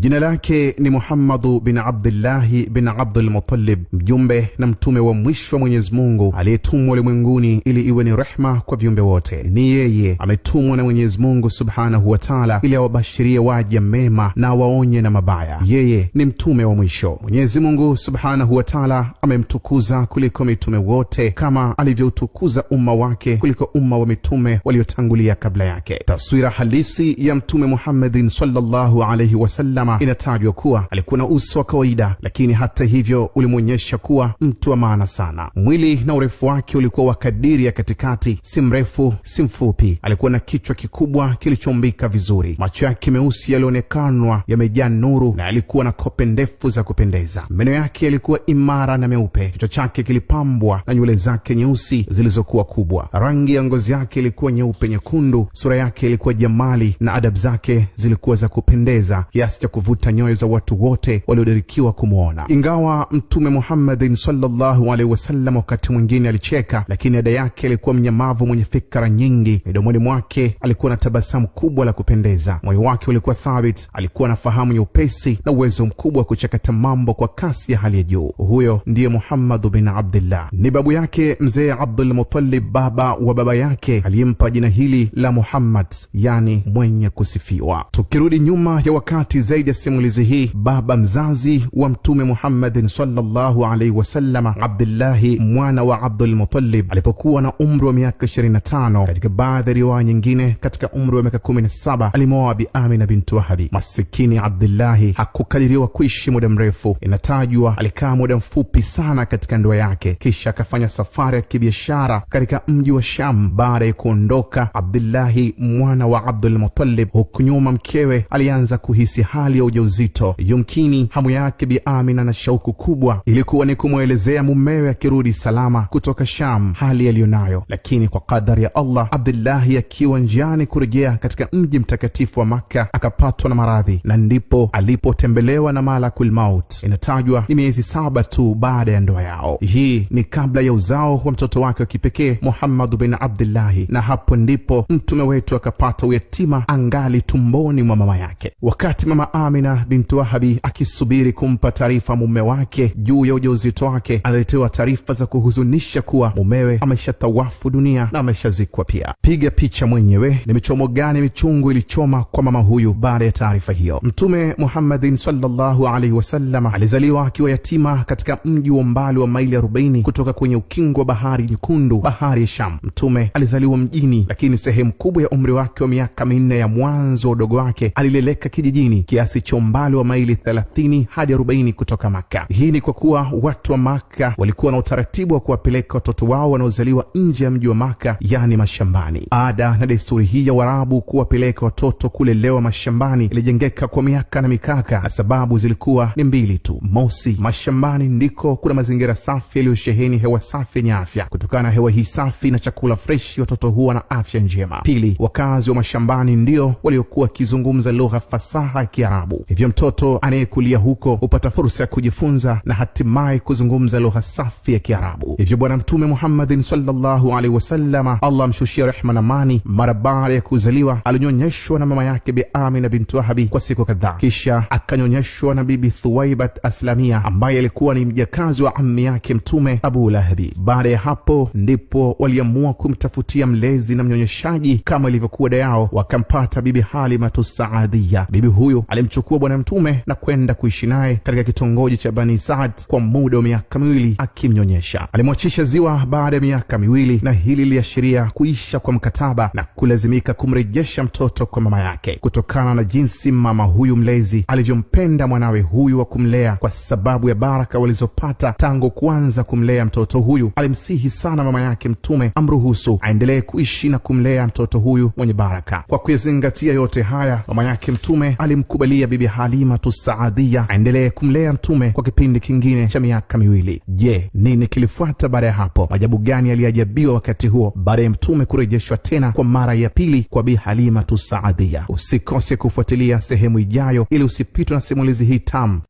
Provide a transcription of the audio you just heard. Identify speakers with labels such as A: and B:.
A: Jina lake ni Muhammad bin Abdullah bin Abdul Muttalib, mjumbe na mtume wa mwisho wa Mwenyezi Mungu aliyetumwa ulimwenguni ili iwe ni rehema kwa viumbe wote. Ni yeye ametumwa na Mwenyezi Mungu Subhanahu wa Ta'ala ili awabashirie waja mema na waonye na mabaya. Yeye ni mtume wa mwisho. Mwenyezi Mungu Subhanahu wa Ta'ala amemtukuza kuliko mitume wote kama alivyoutukuza umma wake kuliko umma wa mitume waliotangulia kabla yake. Taswira halisi ya mtume Muhammadin sallallahu alayhi wasallam inatajwa kuwa alikuwa na uso wa kawaida, lakini hata hivyo ulimuonyesha kuwa mtu wa maana sana. Mwili na urefu wake ulikuwa wa kadiri ya katikati, si mrefu si mfupi. Alikuwa na kichwa kikubwa kilichombika vizuri. Macho yake meusi yalionekanwa yamejaa nuru na alikuwa na kope ndefu za kupendeza. Meno yake yalikuwa imara na meupe. Kichwa chake kilipambwa na nywele zake nyeusi zilizokuwa kubwa. Rangi ya ngozi yake ilikuwa nyeupe nyekundu. Sura yake ilikuwa jamali na adabu zake zilikuwa za kupendeza kiasi cha kuvuta nyoyo za watu wote waliodirikiwa kumuona. Ingawa mtume Muhammadin sallallahu alaihi wasallam wakati mwingine alicheka, lakini ada yake ilikuwa mnyamavu mwenye fikra nyingi. Midomoni mwake alikuwa na tabasamu kubwa la kupendeza. Moyo wake ulikuwa thabit. Alikuwa na fahamu nyepesi na uwezo mkubwa wa kuchakata mambo kwa kasi ya hali ya juu. Huyo ndiye Muhammad bin Abdullah. Ni babu yake mzee Abdul Muttalib, baba wa baba yake, aliyempa jina hili la Muhammad, yani mwenye kusifiwa. Tukirudi nyuma ya wakati zaidi ya simulizi hii, baba mzazi wa mtume Muhammadin sallallahu alaihi wasallam, Abdullahi mwana wa Abdul Muttalib, alipokuwa na umri wa miaka 25, katika baadhi ya riwaya nyingine katika umri wa miaka 17, alimwoa Bi Amina bintu Wahabi. Masikini Abdullahi hakukadiriwa kuishi muda mrefu. Inatajwa alikaa muda mfupi sana katika ndoa yake, kisha akafanya safari ya kibiashara katika mji wa Sham. Baada ya kuondoka Abdullahi mwana wa Abdul Muttalib, huku nyuma mkewe alianza kuhisi hali ya ujauzito. Yumkini hamu yake Bi Amina na shauku kubwa ilikuwa ni kumwelezea mumewe akirudi salama kutoka Sham hali aliyonayo, lakini kwa kadari ya Allah, Abdullahi akiwa njiani kurejea katika mji mtakatifu wa Makka akapatwa na maradhi, na ndipo alipotembelewa na malakul maut. Inatajwa ni miezi 7 tu baada ya ndoa yao. Hii ni kabla ya uzao wa mtoto wake wa kipekee Muhammad bin Abdullahi, na hapo ndipo mtume wetu akapata uyatima angali tumboni mwa mama yake. Wakati mama Amina bintu Wahabi akisubiri kumpa taarifa mume wake juu ya ujauzito wake, aliletewa taarifa za kuhuzunisha kuwa mumewe ameshatawafu dunia na ameshazikwa pia. Piga picha mwenyewe ni michomo gani michungu ilichoma kwa mama huyu baada ya taarifa hiyo. Mtume Muhammadin sallallahu alaihi wasallam alizaliwa akiwa yatima katika mji wa mbali wa maili 40 kutoka kwenye ukingo wa bahari nyekundu, bahari ya Sham. Mtume alizaliwa mjini, lakini sehemu kubwa ya umri wake wa miaka 4 ya mwanzo wa udogo wake alileleka kijijini, kiasi cha umbali wa maili 30 hadi 40 kutoka Makka. Hii ni kwa kuwa watu wa Makka walikuwa na utaratibu wa kuwapeleka watoto wao wanaozaliwa nje ya mji wa Makka, yani mashambani. Ada na desturi hii ya Waarabu kuwapeleka watoto kulelewa mashambani ilijengeka kwa miaka na mikaka, na sababu zilikuwa ni mbili tu. Mosi, mashambani ndiko kuna mazingira safi yaliyosheheni hewa safi yenye afya. Kutokana na hewa hii safi na chakula freshi, watoto huwa na afya njema. Pili, wakazi wa mashambani ndio waliokuwa kizungumza lugha fasaha ya Kiarabu. Hivyo mtoto anayekulia huko hupata fursa ya kujifunza na hatimaye kuzungumza lugha safi ya Kiarabu. Hivyo bwana mtume Muhammadin sallallahu alaihi wasallam, Allah mshushia rehma na amani, mara baada ya kuzaliwa alinyonyeshwa na mama yake Bi Amina bintu Wahabi kwa siku kadhaa, kisha akanyonyeshwa na Bibi Thuwaibat Aslamia ambaye alikuwa ni mjakazi wa ammi yake mtume Abu Lahabi. Baada ya hapo ndipo waliamua kumtafutia mlezi na mnyonyeshaji kama ilivyokuwa dada yao, wakampata Bibi Halimatu Saadia. Bibi huyu alimchukua bwana mtume na kwenda kuishi naye katika kitongoji cha Bani Saad kwa muda wa miaka 2 akimnyonyesha. Alimwachisha ziwa baada ya miaka 2, na hili liashiria kuisha kwa mkataba na kulazimika kumrejesha mtoto kwa mama yake. Kutokana na jinsi mama huyu mlezi alivyompenda mwanawe huyu wa kumlea, kwa sababu ya baraka walizopata tangu kuanza kumlea mtoto huyu, alimsihi sana mama yake mtume amruhusu aendelee kuishi na kumlea mtoto huyu mwenye baraka. Kwa kuzingatia yote haya, mama yake mtume alimkubalia Bibi Halimatu Saadia aendelee kumlea mtume kwa kipindi kingine cha miaka 2. Je, nini kilifuata baada ya hapo? Majabu gani aliajabiwa wakati huo baada ya mtume kurejeshwa tena kwa mara ya pili kwa Bi Halimatu Saadia? Usikose kufuatilia sehemu ijayo ili usipitwe na simulizi hii tamu.